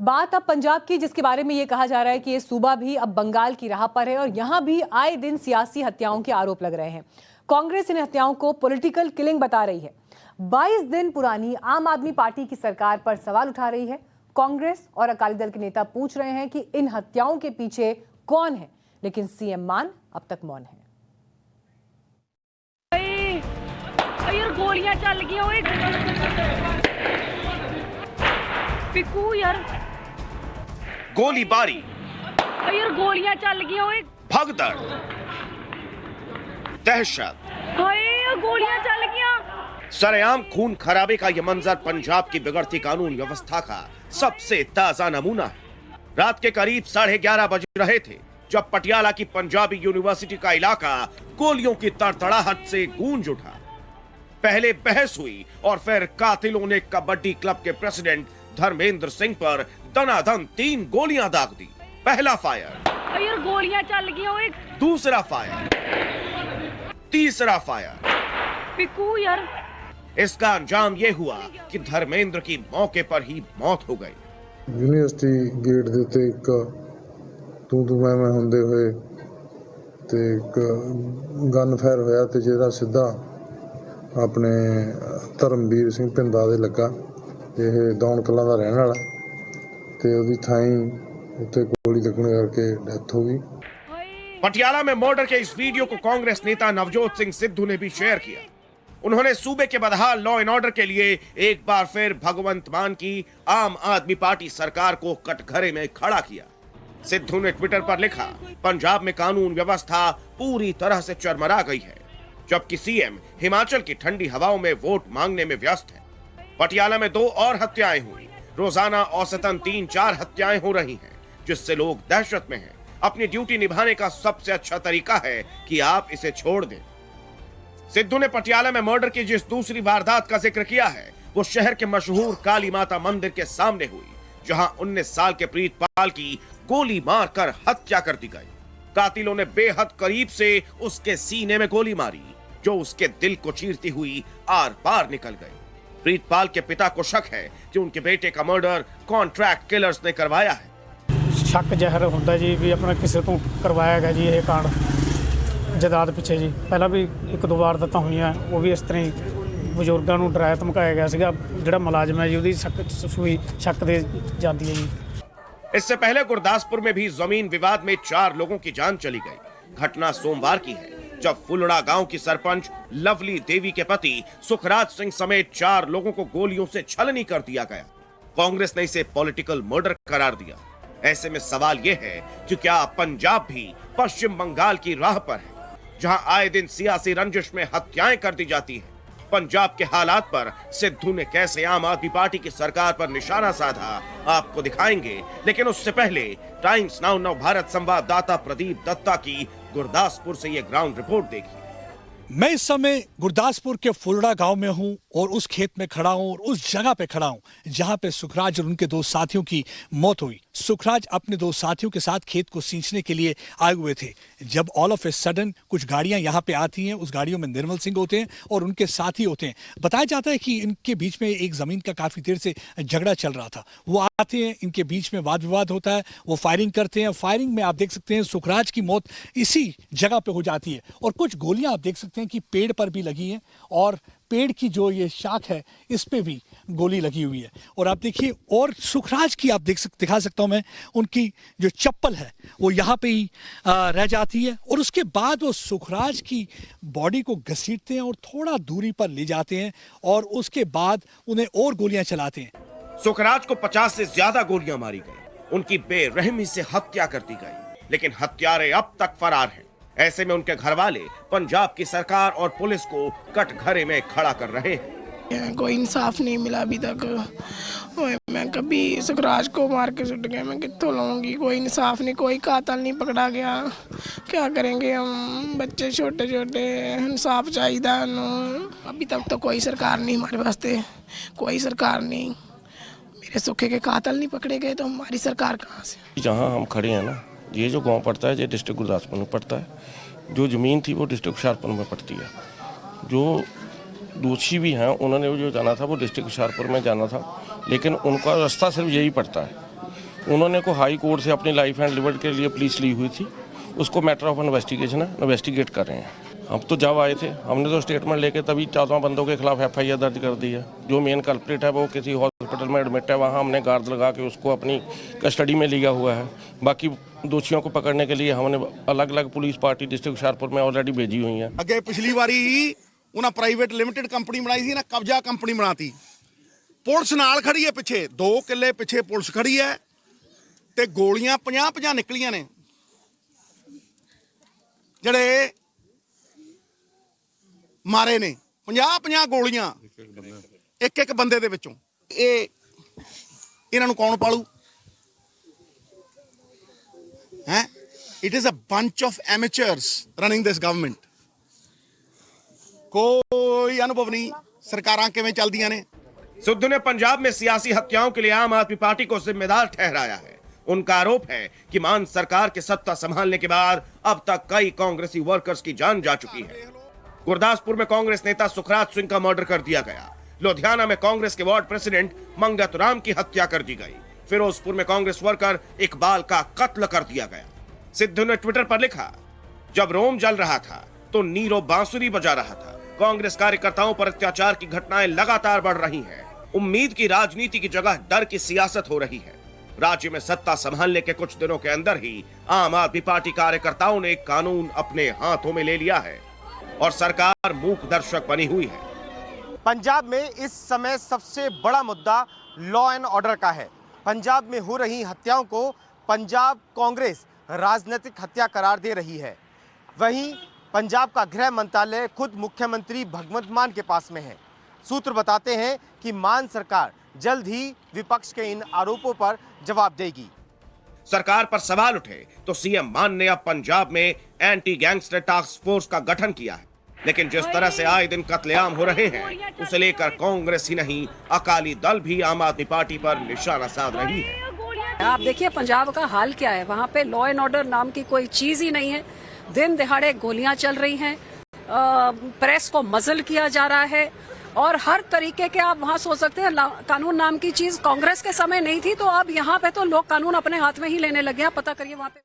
बात अब पंजाब की, जिसके बारे में ये कहा जा रहा है कि ये सूबा भी अब बंगाल की राह पर है और यहां भी आए दिन सियासी हत्याओं के आरोप लग रहे हैं। कांग्रेस इन हत्याओं को पॉलिटिकल किलिंग बता रही है। 22 दिन पुरानी आम आदमी पार्टी की सरकार पर सवाल उठा रही है। कांग्रेस और अकाली दल के नेता पूछ रहे हैं कि इन हत्याओं के पीछे कौन है, लेकिन सीएम मान अब तक मौन है। यार गोलियां चल गई पिकू यार, गोलीबारी, यार गोलियां चल गई, भगदड़, दहशत, हाय गोलियां चल गई। सरेआम खून खराबे का यह मंजर पंजाब की बिगड़ती कानून व्यवस्था का सबसे ताजा नमूना है। रात के करीब 11:30 बज रहे थे जब पटियाला की पंजाबी यूनिवर्सिटी का इलाका गोलियों की तड़तड़ाहट से गूंज उठा। पहले बहस हुई और फिर कातिलों ने कबड्डी क्लब के प्रेसिडेंट धर्मेंद्र सिंह पर दनादन 3 गोलियां दाग दी। पहला फायर, यार गोलियां चल गई, दूसरा फायर, तीसरा फायर। पिकू यार, इसका अंजाम यह हुआ कि धर्मेंद्र की मौके पर ही मौत हो गई। यूनिवर्सिटी गेट ਦੇ ਉੱਤੇ ਇੱਕ ਤੂੰ ਮੈਂ ਹੁੰਦੇ ਹੋਏ ਤੇ ਇੱਕ ਗਨ ਫਾਇਰ ਹੋਇਆ ਤੇ ਜਿਹੜਾ ਸਿੱਧਾ ਆਪਣੇ ਧਰਮਵੀਰ ਸਿੰਘ ਪਿੰਦਾ ਦੇ ਲੱਗਾ। ਇਹ ਦੌਣ ਕਲਾਂ ਦਾ ਰਹਿਣ ਵਾਲਾ ਤੇ ਉਹਦੀ ਥਾਈ ਉੱਤੇ ਗੋਲੀ ਲੱਗਣ ਕਰਕੇ ਡੈਥ ਹੋ ਗਈ। पटियाला में मर्डर के इस वीडियो को कांग्रेस नेता नवजोत सिंह सिद्धू ने भी शेयर किया। उन्होंने सूबे के बदहाल लॉ एंड ऑर्डर के लिए एक बार फिर भगवंत मान की आम आदमी पार्टी सरकार को कटघरे में खड़ा किया। सिद्धू ने ट्विटर पर लिखा, पंजाब में कानून व्यवस्था पूरी तरह से चरमरा गई है, जबकि सीएम हिमाचल की ठंडी हवाओं में वोट मांगने में व्यस्त है। पटियाला में 2 और हत्याएं हुई। रोजाना औसतन 3-4 हत्याएं हो रही हैं, जिससे लोग दहशत में हैं। अपनी ड्यूटी निभाने का सबसे अच्छा तरीका है कि आप इसे छोड़ दें। सिद्धू ने पटियाला में मर्डर की जिस दूसरी वारदात का जिक्र किया है, वो शहर के मशहूर काली माता मंदिर के सामने हुई, जहां 19 साल के प्रीतपाल की गोली मारकर हत्या कर दी गई। कातिलों ने बेहद करीब से उसके सीने में गोली मारी, जो उसके दिल को चीरती हुई आर पार निकल गई। प्रीतपाल के पिता को शक है कि उनके बेटे का मर्डर कॉन्ट्रैक्ट किलर्स ने करवाया है। शक जहर होता जी भी अपना किसी तो करवाया गया जी। ये कांड जदाद पिछे जी पहला भी 1-2 वारदातां हुई, वो भी इस तरह ही बजुर्गों को डराया धमकाया गया सीगा। जिहड़ा मुलाजम है जी उसदी शक दे जाती है जी। इससे पहले गुरदासपुर में भी जमीन विवाद में 4 लोगों की जान चली गई। घटना सोमवार की है, जब फुलड़ा गांव की सरपंच लवली देवी के पति सुखराज सिंह समेत 4 लोगों को गोलियों से छलनी कर दिया गया। कांग्रेस ने इसे पॉलिटिकल मर्डर करार दिया। ऐसे में सवाल यह है कि क्या पंजाब भी पश्चिम बंगाल की राह पर है, जहां आए दिन सियासी रंजिश में हत्याएं कर दी जाती हैं। पंजाब के हालात पर सिद्धू ने कैसे आम आदमी पार्टी की सरकार पर निशाना साधा, आपको दिखाएंगे। लेकिन उससे पहले टाइम्स नाउ नव भारत संवाददाता प्रदीप दत्ता की गुरदासपुर से यह ग्राउंड रिपोर्ट देखिए। मैं इस समय गुरदासपुर के फुलड़ा गांव में हूं और उस खेत में खड़ा हूं और उस जगह पे खड़ा हूं जहां पे सुखराज और उनके 2 साथियों की मौत हुई। सुखराज अपने 2 साथियों के साथ खेत को सींचने के लिए आए हुए थे, जब ऑल ऑफ ए सडन कुछ गाड़ियां यहां पे आती हैं। उस गाड़ियों में निर्मल सिंह होते हैं और उनके साथी होते हैं। बताया जाता है कि इनके बीच में एक जमीन का काफी देर से झगड़ा चल रहा था। वो आते हैं, इनके बीच में वाद विवाद होता है, वो फायरिंग करते हैं। फायरिंग में आप देख सकते हैं सुखराज की मौत इसी जगह पे हो जाती है और कुछ गोलियां आप देख सकते हैं कि पेड़ पर भी लगी हैं और पेड़ की जो ये शाख है इस पे भी गोली लगी हुई है। और आप देखिए, और सुखराज की आप दिखा सकता हूं मैं, उनकी जो चप्पल है वो यहाँ पे ही रह जाती है और उसके बाद वो सुखराज की बॉडी को घसीटते हैं और थोड़ा दूरी पर ले जाते हैं और उसके बाद उन्हें और गोलियां चलाते हैं। सुखराज को 50 से ज्यादा गोलियां मारी गई, उनकी बेरहमी से हत्या कर दी गई, लेकिन हत्यारे अब तक फरार हैं। ऐसे में उनके घर वाले पंजाब की सरकार और पुलिस को कटघरे में खड़ा कर रहे हैं। कोई इंसाफ नहीं मिला अभी तक। मैं कभी सुखराज को मार के सुट गया, मैं कितों लाऊंगी? कोई इंसाफ नहीं, कोई कातिल नहीं पकड़ा गया। क्या करेंगे हम? बच्चे छोटे छोटे, इंसाफ चाहिए। अभी तक तो कोई सरकार नहीं हमारे वास्ते, कोई सरकार नहीं। मेरे सुखे के कातिल नहीं पकड़े गए तो हमारी सरकार कहाँ से? जहाँ हम खड़े हैं ना, ये जो गांव पड़ता है ये डिस्ट्रिक्ट गुरदासपुर में पड़ता है। जो ज़मीन थी वो डिस्ट्रिक्ट हुशियारपुर में पड़ती है। जो दोषी भी हैं उन्होंने जो जाना था वो डिस्ट्रिक्ट हुशियारपुर में जाना था, लेकिन उनका रास्ता सिर्फ यही पड़ता है। उन्होंने को हाई कोर्ट से अपनी लाइफ एंड लिबर्टी के लिए पुलिस ली हुई थी, उसको मैटर ऑफ इन्वेस्टिगेशन है, इन्वेस्टिगेट कर रहे हैं। हम तो जब आए थे हमने तो स्टेटमेंट लेके तभी 14 बंदों के खिलाफ FIR दर्ज कर दी है। जो मेन कल्प्रिट है वो किसी हॉस्पिटल में एडमिट है, वहाँ हमने गार्ड लगा के उसको अपनी कस्टडी में लिया हुआ है। बाकी दोषियों को पकड़ने के लिए हमने अलग अलग पुलिस पार्टी डिस्ट्रिक्ट हुशियारपुर में ऑलरेडी भेजी हुई है। ਅੱਗੇ ਪਿਛਲੀ ਵਾਰੀ ਉਹਨਾਂ ਪ੍ਰਾਈਵੇਟ ਲਿਮਟਿਡ ਕੰਪਨੀ ਬਣਾਈ ਸੀ ਨਾ, ਕਬਜ਼ਾ ਕੰਪਨੀ ਬਣਾਤੀ। ਪੁਲਿਸ ਨਾਲ ਖੜੀ ਹੈ ਪਿੱਛੇ, 2 ਕਿੱਲੇ ਪਿੱਛੇ ਪੁਲਿਸ ਖੜੀ ਹੈ ਤੇ ਗੋਲੀਆਂ 50-50 ਨਿਕਲੀਆਂ ਨੇ। ਜਿਹੜੇ ਮਾਰੇ ਨੇ 50-50 ਗੋਲੀਆਂ ਇੱਕ ਬੰਦੇ ਦੇ ਵਿੱਚੋਂ। ਇਹਨਾਂ ਨੂੰ ਕੌਣ ਪਾਲੂ ਹੈ? It is a bunch of amateurs running this government. कोई अनुभव नहीं सरकारां किवें चलदियां ने। सिद्धू ने पंजाब में सियासी हत्याओं के लिए आम आदमी पार्टी को जिम्मेदार ठहराया है। उनका आरोप है कि मान सरकार के सत्ता संभालने के बाद अब तक कई कांग्रेसी वर्कर्स की जान जा चुकी है। गुरदासपुर में कांग्रेस नेता सुखराज सिंह का मर्डर कर दिया गया। लुधियाना में कांग्रेस के वार्ड प्रेसिडेंट मंगत राम की हत्या कर दी गई। फिरोजपुर में कांग्रेस वर्कर इकबाल का कत्ल कर दिया गया। सिद्धू ने ट्विटर पर लिखा, जब रोम जल रहा था तो नीरो बांसुरी बजा रहा था। कांग्रेस कार्यकर्ताओं पर अत्याचार की घटनाएं लगातार बढ़ रही हैं। उम्मीद की राजनीति की जगह डर की सियासत हो रही है। राज्य में सत्ता संभालने के कुछ दिनों के अंदर ही आम आदमी पार्टी कार्यकर्ताओं ने कानून अपने हाथों में ले लिया है और सरकार मूक दर्शक बनी हुई है। पंजाब में इस समय सबसे बड़ा मुद्दा लॉ एंड ऑर्डर का है। पंजाब में हो रही हत्याओं को पंजाब कांग्रेस राजनीतिक हत्या करार दे रही है। वहीं पंजाब का गृह मंत्रालय खुद मुख्यमंत्री भगवंत मान के पास में है। सूत्र बताते हैं कि मान सरकार जल्द ही विपक्ष के इन आरोपों पर जवाब देगी। सरकार पर सवाल उठे तो सीएम मान ने अब पंजाब में एंटी गैंगस्टर टास्क फोर्स का गठन किया है। लेकिन जिस तरह से आए दिन कत्लेआम हो रहे हैं, उसे लेकर कांग्रेस ही नहीं अकाली दल भी आम आदमी पार्टी पर निशाना साध रही है। आप देखिए पंजाब का हाल क्या है। वहाँ पे लॉ एंड ऑर्डर नाम की कोई चीज ही नहीं है। दिन दिहाड़े गोलियां चल रही हैं, प्रेस को मजल किया जा रहा है और हर तरीके के आप वहाँ सोच सकते हैं कानून नाम की चीज कांग्रेस के समय नहीं थी, तो अब यहाँ पे तो लोग कानून अपने हाथ में ही लेने लगे हैं। पता करिए वहाँ पे